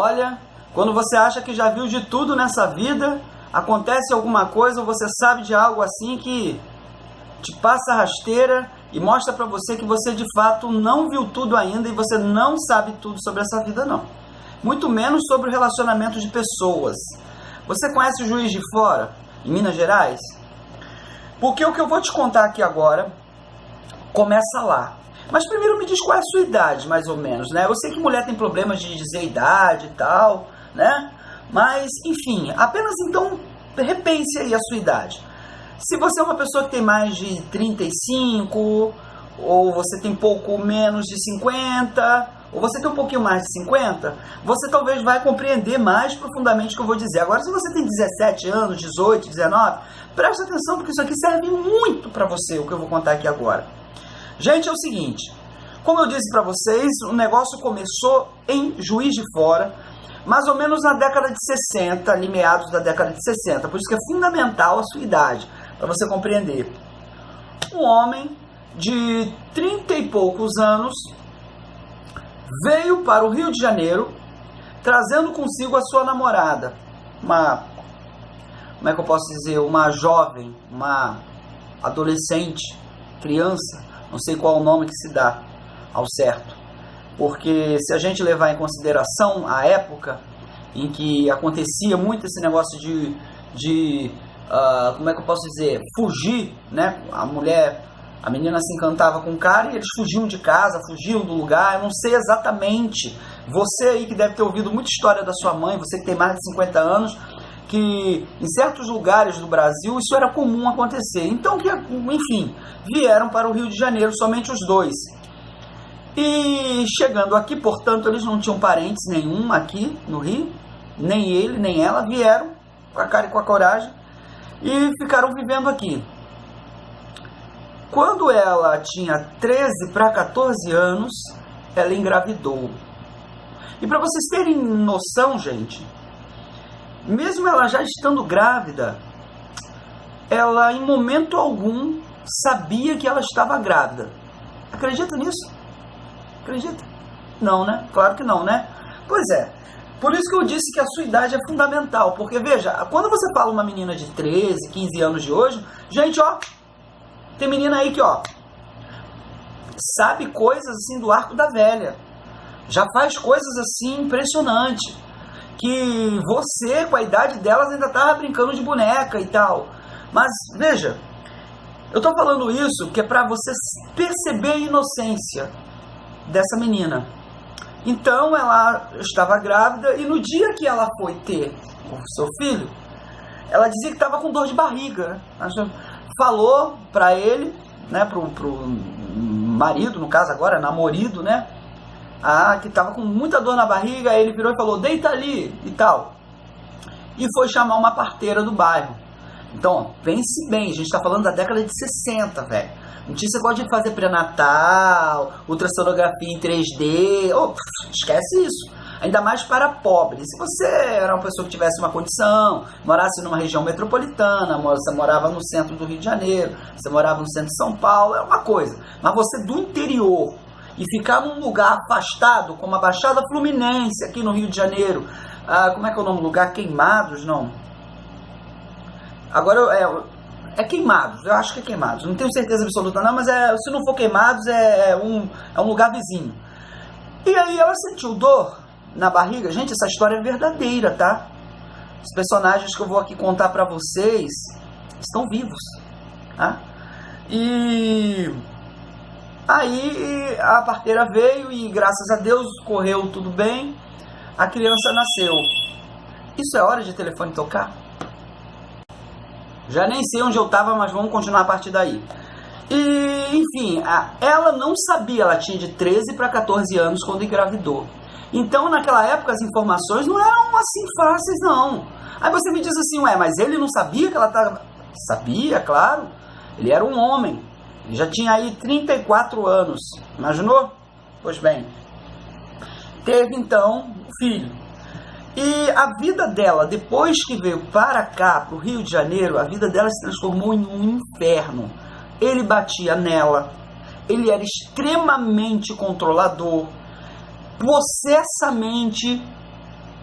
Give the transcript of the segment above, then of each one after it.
Olha, quando você acha que já viu de tudo nessa vida, acontece alguma coisa, ou você sabe de algo assim que te passa a rasteira e mostra pra você que você de fato não viu tudo ainda e você não sabe tudo sobre essa vida não. Muito menos sobre o relacionamento de pessoas. Você conhece o Juiz de Fora, em Minas Gerais? Porque o que eu vou te contar aqui agora começa lá. Mas primeiro me diz qual é a sua idade, mais ou menos, né? Eu sei que mulher tem problemas de dizer idade e tal, né? Mas, enfim, apenas então repense aí a sua idade. Se você é uma pessoa que tem mais de 35, ou você tem pouco menos de 50, ou você tem um pouquinho mais de 50, você talvez vai compreender mais profundamente o que eu vou dizer. Agora, se você tem 17 anos, 18, 19, presta atenção porque isso aqui serve muito para você, o que eu vou contar aqui agora. Gente, é o seguinte, como eu disse para vocês, o negócio começou em Juiz de Fora, mais ou menos na década de 60, ali meados da década de 60, por isso que é fundamental a sua idade, para você compreender. Um homem de 30 e poucos anos veio para o Rio de Janeiro, trazendo consigo a sua namorada, como é que eu posso dizer, uma jovem, uma adolescente, criança, não sei qual o nome que se dá ao certo, porque se a gente levar em consideração a época em que acontecia muito esse negócio como é que eu posso dizer, fugir, né? A menina se encantava com o cara e eles fugiam de casa, fugiam do lugar, eu não sei exatamente, você aí que deve ter ouvido muita história da sua mãe, você que tem mais de 50 anos, que em certos lugares do Brasil isso era comum acontecer. Então, enfim, vieram para o Rio de Janeiro, somente os dois. E chegando aqui, portanto, eles não tinham parentes nenhum aqui no Rio, nem ele, nem ela, vieram com a cara e com a coragem e ficaram vivendo aqui. Quando ela tinha 13 para 14 anos, ela engravidou. E para vocês terem noção, gente, mesmo ela já estando grávida, ela em momento algum sabia que ela estava grávida. Acredita nisso? Acredita? Não, né? Claro que não, né? Pois é. Por isso que eu disse que a sua idade é fundamental. Porque, veja, quando você fala uma menina de 13, 15 anos de hoje, gente, ó, tem menina aí que, ó, sabe coisas assim do arco da velha. Já faz coisas assim impressionantes. Que você, com a idade delas, ainda estava brincando de boneca e tal. Mas, veja, eu estou falando isso que é para você perceber a inocência dessa menina. Então, ela estava grávida e no dia que ela foi ter o seu filho, ela dizia que estava com dor de barriga. Falou para ele, né, pro marido, no caso agora, namorado, né? Que estava com muita dor na barriga, aí ele virou e falou, deita ali e tal. E foi chamar uma parteira do bairro. Então, ó, pense bem, a gente está falando da década de 60, velho. Não tinha esse negócio de fazer pré-natal, ultrassonografia em 3D, esquece isso. Ainda mais para pobres. Se você era uma pessoa que tivesse uma condição, morasse numa região metropolitana, você morava no centro do Rio de Janeiro, você morava no centro de São Paulo, é uma coisa. Mas você do interior e ficar num lugar afastado, como a Baixada Fluminense, aqui no Rio de Janeiro, como é que é o nome do lugar? Queimados, não? Agora, é Queimados, eu acho que é Queimados, não tenho certeza absoluta não, mas se não for Queimados, é um lugar vizinho. E aí ela sentiu dor na barriga. Gente, essa história é verdadeira, tá? Os personagens que eu vou aqui contar pra vocês estão vivos, tá? E aí a parteira veio e graças a Deus correu tudo bem, a criança nasceu. Isso é hora de telefone tocar? Já nem sei onde eu estava, mas vamos continuar a partir daí. E, enfim, ela não sabia, ela tinha de 13 para 14 anos quando engravidou. Então, naquela época, as informações não eram assim fáceis, não. Aí você me diz assim, mas ele não sabia que ela estava... Sabia, claro. Ele era um homem. Ele já tinha aí 34 anos. Imaginou? Pois bem. Teve, então, o filho. E a vida dela, depois que veio para cá, para o Rio de Janeiro, a vida dela se transformou em um inferno. Ele batia nela, ele era extremamente controlador, possessamente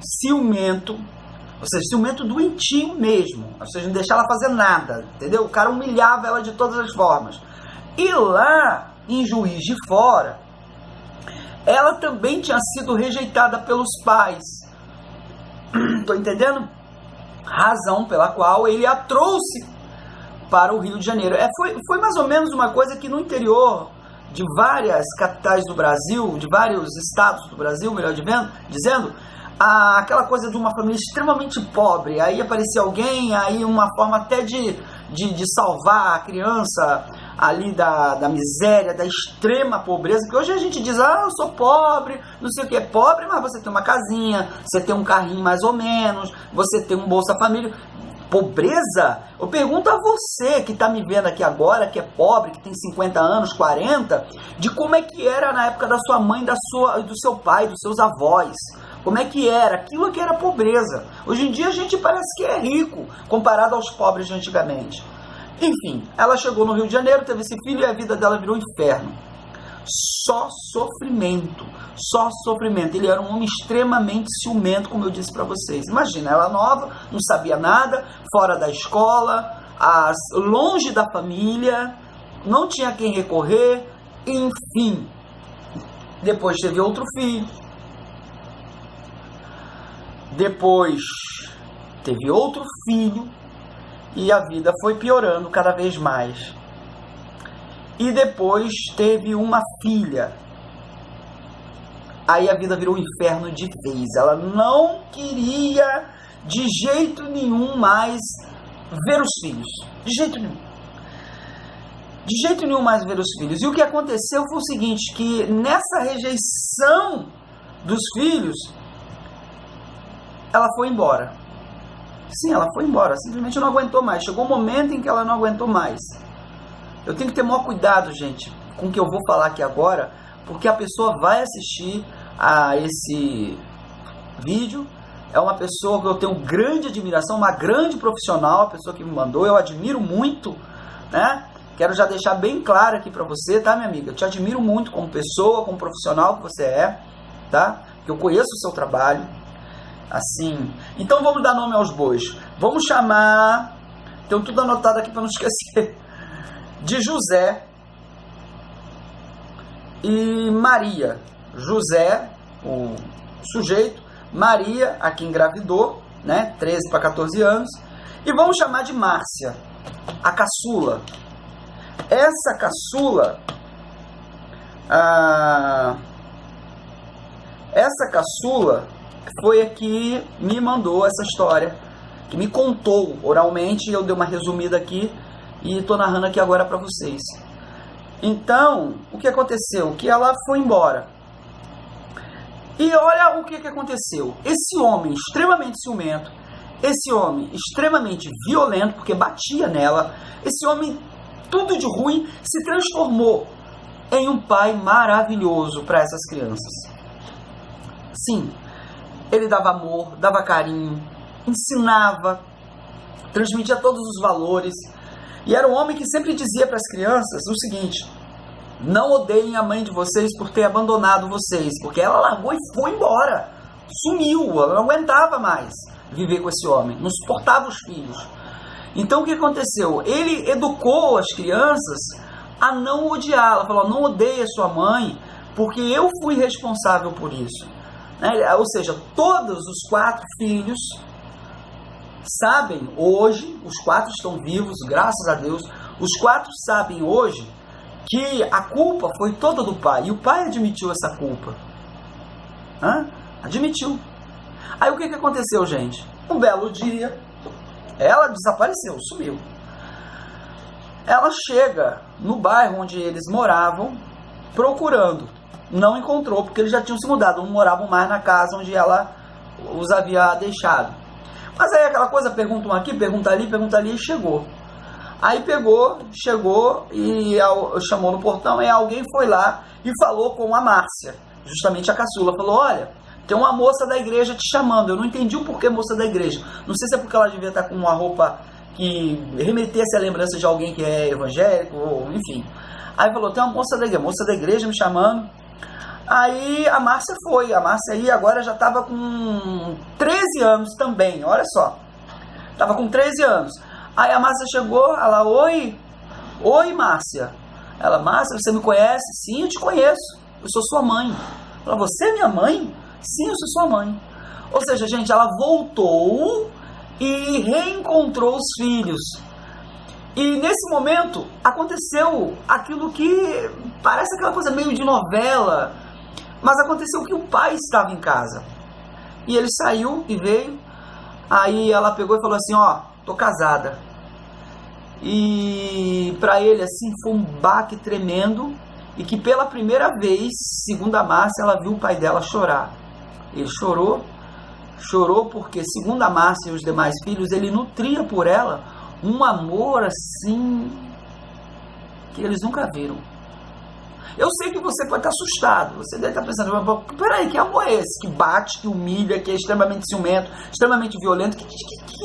ciumento, ou seja, ciumento doentio mesmo, ou seja, não deixar ela fazer nada, entendeu? O cara humilhava ela de todas as formas. E lá, em Juiz de Fora, ela também tinha sido rejeitada pelos pais. Estou entendendo? Razão pela qual ele a trouxe para o Rio de Janeiro. Foi mais ou menos uma coisa que no interior de várias capitais do Brasil, de vários estados do Brasil, melhor dizendo, aquela coisa de uma família extremamente pobre, aí aparecia alguém, aí uma forma até de salvar a criança ali da miséria, da extrema pobreza, que hoje a gente diz, eu sou pobre, não sei o que é pobre, mas você tem uma casinha, você tem um carrinho mais ou menos, você tem um Bolsa Família. Pobreza? Eu pergunto a você que está me vendo aqui agora, que é pobre, que tem 50 anos, 40, de como é que era na época da sua mãe, do seu pai, dos seus avós. Como é que era? Aquilo que era pobreza. Hoje em dia a gente parece que é rico, comparado aos pobres de antigamente. Enfim, ela chegou no Rio de Janeiro, teve esse filho e a vida dela virou um inferno. Só sofrimento, só sofrimento. Ele era um homem extremamente ciumento, como eu disse para vocês. Imagina, ela nova, não sabia nada, fora da escola, longe da família, não tinha quem recorrer, enfim. Depois teve outro filho. Depois teve outro filho. E a vida foi piorando cada vez mais. E depois teve uma filha. Aí a vida virou um inferno de vez. Ela não queria de jeito nenhum mais ver os filhos. De jeito nenhum. De jeito nenhum mais ver os filhos. E o que aconteceu foi o seguinte, que nessa rejeição dos filhos, ela foi embora. Sim, ela foi embora. Simplesmente não aguentou mais. Chegou um momento em que ela não aguentou mais. Eu tenho que ter maior cuidado, gente, com o que eu vou falar aqui agora, porque a pessoa vai assistir a esse vídeo. É uma pessoa que eu tenho grande admiração, uma grande profissional, a pessoa que me mandou, eu admiro muito, né? Quero já deixar bem claro aqui pra você, tá, minha amiga? Eu te admiro muito como pessoa, como profissional que você é, tá? Que eu conheço o seu trabalho, assim. Então vamos dar nome aos bois. Vamos chamar, tenho tudo anotado aqui pra não esquecer, de José e Maria. José, o sujeito, Maria, a que engravidou, né, 13 para 14 anos, e vamos chamar de Márcia, a caçula. Essa caçula, foi a que me mandou essa história, que me contou oralmente, eu dei uma resumida aqui, e estou narrando aqui agora para vocês. Então, o que aconteceu? Que ela foi embora. E olha o que aconteceu. Esse homem extremamente ciumento, esse homem extremamente violento, porque batia nela, esse homem, tudo de ruim, se transformou em um pai maravilhoso para essas crianças. Sim, ele dava amor, dava carinho, ensinava, transmitia todos os valores. E era um homem que sempre dizia para as crianças o seguinte: não odeiem a mãe de vocês por ter abandonado vocês, porque ela largou e foi embora, sumiu, ela não aguentava mais viver com esse homem, não suportava os filhos. Então o que aconteceu? Ele educou as crianças a não odiá-la, falou: não odeie a sua mãe, porque eu fui responsável por isso, né? Ou seja, todos os 4 filhos sabem hoje, os 4 estão vivos, graças a Deus, os 4 sabem hoje que a culpa foi toda do pai, e o pai admitiu essa culpa. Admitiu. Aí o que aconteceu, gente? Um belo dia, ela desapareceu, sumiu. Ela chega no bairro onde eles moravam, procurando. Não encontrou, porque eles já tinham se mudado, não moravam mais na casa onde ela os havia deixado. Mas aí aquela coisa, perguntam aqui, pergunta ali, e chegou. Aí chegou e chamou no portão, e alguém foi lá e falou com a Márcia, justamente a caçula. Falou: olha, tem uma moça da igreja te chamando. Eu não entendi o porquê moça da igreja. Não sei se é porque ela devia estar com uma roupa que remetesse a lembrança de alguém que é evangélico, ou enfim. Aí falou: tem uma moça da igreja me chamando. Aí a Márcia foi. A Márcia aí agora já estava com 13 anos também, olha só. Estava com 13 anos. Aí a Márcia chegou, ela, oi Márcia. Ela, Márcia, você me conhece? Sim, eu te conheço. Eu sou sua mãe. Ela, você é minha mãe? Sim, eu sou sua mãe. Ou seja, gente, ela voltou e reencontrou os filhos. E nesse momento aconteceu aquilo que parece aquela coisa meio de novela, mas aconteceu que o pai estava em casa. E ele saiu e veio. Aí ela pegou e falou assim, ó, tô casada. E para ele assim foi um baque tremendo, e que pela primeira vez, segundo a Márcia, ela viu o pai dela chorar. Ele chorou porque, segundo a Márcia e os demais filhos, ele nutria por ela um amor assim que eles nunca viram. Eu sei que você pode estar assustado, você deve estar pensando, peraí, que amor é esse? Que bate, que humilha, que é extremamente ciumento, extremamente violento, que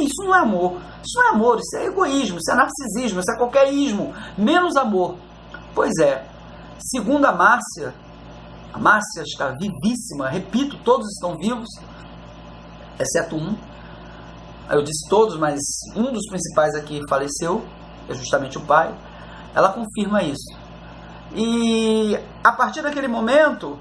isso não é amor. Isso não é amor, isso é egoísmo, isso é narcisismo, isso é qualquer ismo, menos amor. Pois é, segundo a Márcia está vivíssima, repito, todos estão vivos, exceto um. Eu disse todos, mas um dos principais aqui faleceu, é justamente o pai. Ela confirma isso. E a partir daquele momento,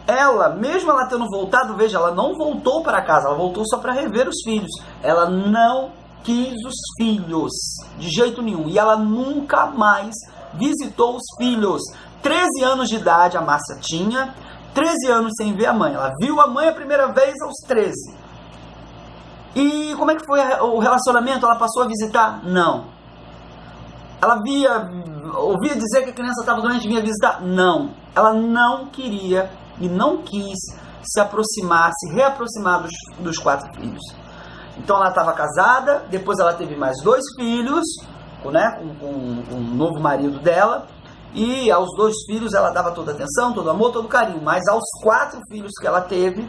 ela, mesmo ela tendo voltado, veja, ela não voltou para casa, ela voltou só para rever os filhos. Ela não quis os filhos, de jeito nenhum. E ela nunca mais visitou os filhos. 13 anos de idade a Márcia tinha, 13 anos sem ver a mãe. Ela viu a mãe a primeira vez aos 13. E como é que foi o relacionamento? Ela passou a visitar? Não. Ela ouvia dizer que a criança estava doente e vinha visitar? Não. Ela não queria e não quis se aproximar, se reaproximar dos 4 filhos. Então ela estava casada, depois ela teve mais 2 filhos, né, com o novo marido dela, e aos 2 filhos ela dava toda a atenção, todo o amor, todo o carinho, mas aos 4 filhos que ela teve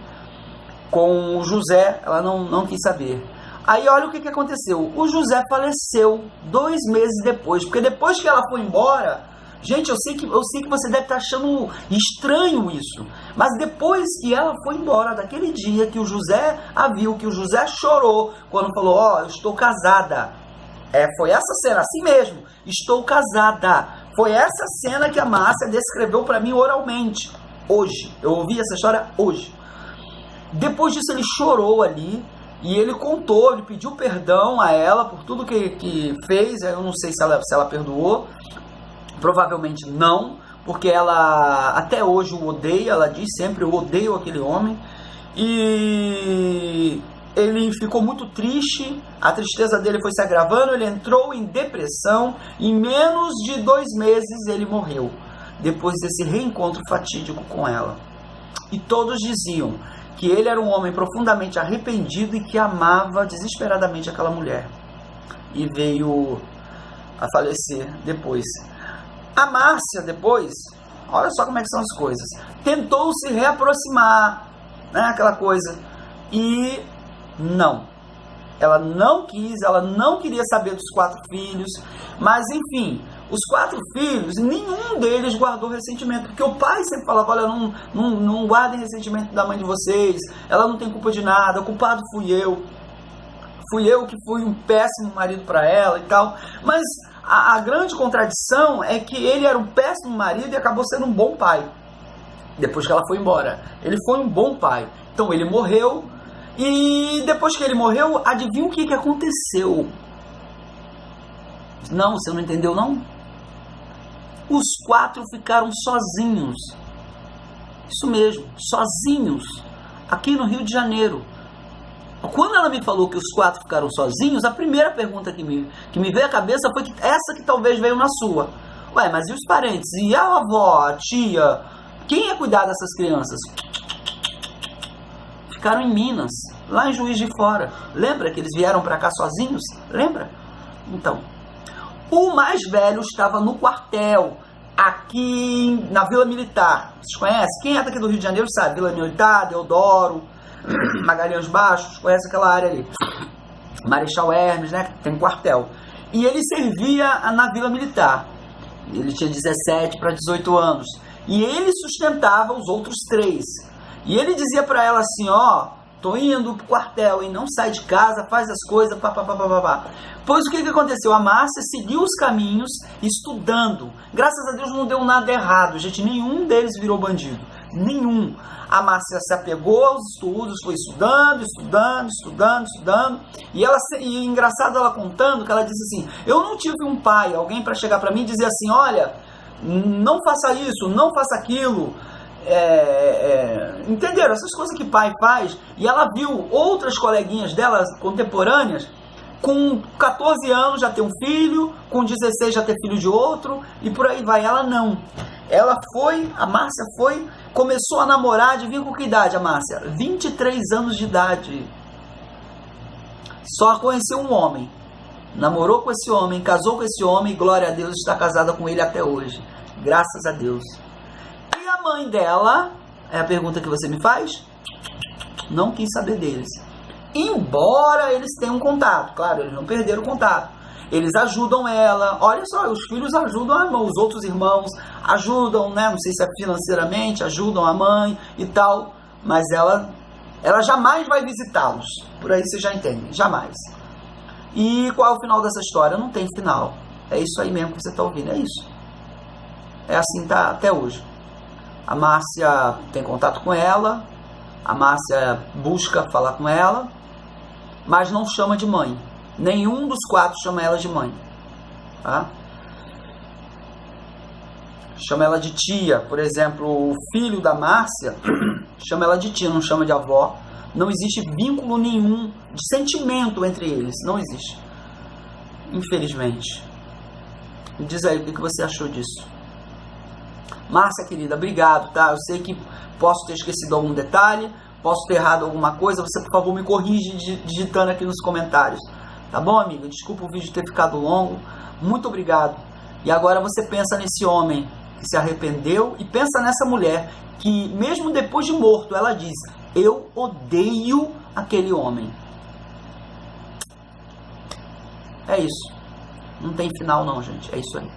com o José, ela não quis saber. Aí olha o que aconteceu. O José faleceu 2 meses depois, porque depois que ela foi embora, gente, eu sei que você deve estar achando estranho isso, mas depois que ela foi embora, daquele dia que o José a viu, que o José chorou, quando falou, ó, eu estou casada. Foi essa cena, assim mesmo, estou casada. Foi essa cena que a Márcia descreveu para mim oralmente, hoje. Eu ouvi essa história hoje. Depois disso ele chorou ali, e ele contou, ele pediu perdão a ela por tudo que fez. Eu não sei se ela perdoou, provavelmente não, porque ela até hoje o odeia, ela diz sempre, eu odeio aquele homem. E ele ficou muito triste, a tristeza dele foi se agravando, ele entrou em depressão, em menos de 2 meses ele morreu, depois desse reencontro fatídico com ela. E todos diziam que ele era um homem profundamente arrependido e que amava desesperadamente aquela mulher. E veio a falecer depois. A Márcia depois, olha só como é que são as coisas, tentou se reaproximar, né, aquela coisa, e não. Ela não quis, ela não queria saber dos 4 filhos, mas enfim, os 4 filhos, nenhum deles guardou ressentimento, porque o pai sempre falava, olha, não guardem ressentimento da mãe de vocês, ela não tem culpa de nada, o culpado fui eu que fui um péssimo marido para ela e tal. Mas a grande contradição é que ele era um péssimo marido e acabou sendo um bom pai, depois que ela foi embora. Ele foi um bom pai, então ele morreu, e depois que ele morreu, adivinha o que aconteceu? Não, você não entendeu não? Os 4 ficaram sozinhos. Isso mesmo, sozinhos, aqui no Rio de Janeiro. Quando ela me falou que os 4 ficaram sozinhos, a primeira pergunta que me veio à cabeça foi essa que talvez veio na sua. Ué, mas e os parentes? E a avó, a tia? Quem ia cuidar dessas crianças? Ficaram em Minas, lá em Juiz de Fora. Lembra que eles vieram para cá sozinhos? Lembra? Então, o mais velho estava no quartel, aqui na Vila Militar. Vocês conhecem? Quem é daqui do Rio de Janeiro sabe. Vila Militar, Deodoro, Magalhães Baixos, conhece aquela área ali. Marechal Hermes, né? Tem quartel. E ele servia na Vila Militar. Ele tinha 17 para 18 anos. E ele sustentava os outros 3. E ele dizia para ela assim, ó, tô indo pro quartel, e não sai de casa, faz as coisas, papapá. Pois o que aconteceu? A Márcia seguiu os caminhos estudando. Graças a Deus não deu nada errado, gente, nenhum deles virou bandido. Nenhum. A Márcia se apegou aos estudos, foi estudando. E engraçado ela contando que ela disse assim, eu não tive um pai, alguém para chegar para mim e dizer assim, olha, não faça isso, não faça aquilo. Entenderam? Essas coisas que pai faz. E ela viu outras coleguinhas dela, contemporâneas, com 14 anos já ter um filho, com 16 já ter filho de outro, e por aí vai. Ela não. Ela foi, a Márcia foi, começou a namorar, adivinha com que idade a Márcia? 23 anos de idade. Só conheceu um homem. Namorou com esse homem, casou com esse homem, e glória a Deus, está casada com ele até hoje. Graças a Deus. E a mãe dela, é a pergunta que você me faz? Não quis saber deles. Embora eles tenham contato, claro, eles não perderam o contato. Eles ajudam ela, olha só, os filhos ajudam a mãe, os outros irmãos ajudam, né? Não sei se é financeiramente, ajudam a mãe e tal, mas ela jamais vai visitá-los. Por aí você já entende, jamais. E qual é o final dessa história? Não tem final. É isso aí mesmo que você está ouvindo, é isso. É assim tá até hoje. A Márcia tem contato com ela, a Márcia busca falar com ela, mas não chama de mãe. Nenhum dos 4 chama ela de mãe. Tá? Chama ela de tia. Por exemplo, o filho da Márcia chama ela de tia, não chama de avó. Não existe vínculo nenhum de sentimento entre eles. Não existe. Infelizmente. Me diz aí o que você achou disso. Márcia, querida, obrigado, tá? Eu sei que posso ter esquecido algum detalhe, posso ter errado alguma coisa. Você, por favor, me corrige digitando aqui nos comentários. Tá bom, amiga? Desculpa o vídeo ter ficado longo. Muito obrigado. E agora você pensa nesse homem que se arrependeu e pensa nessa mulher que, mesmo depois de morto, ela diz, eu odeio aquele homem. É isso. Não tem final não, gente. É isso aí.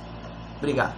Obrigado.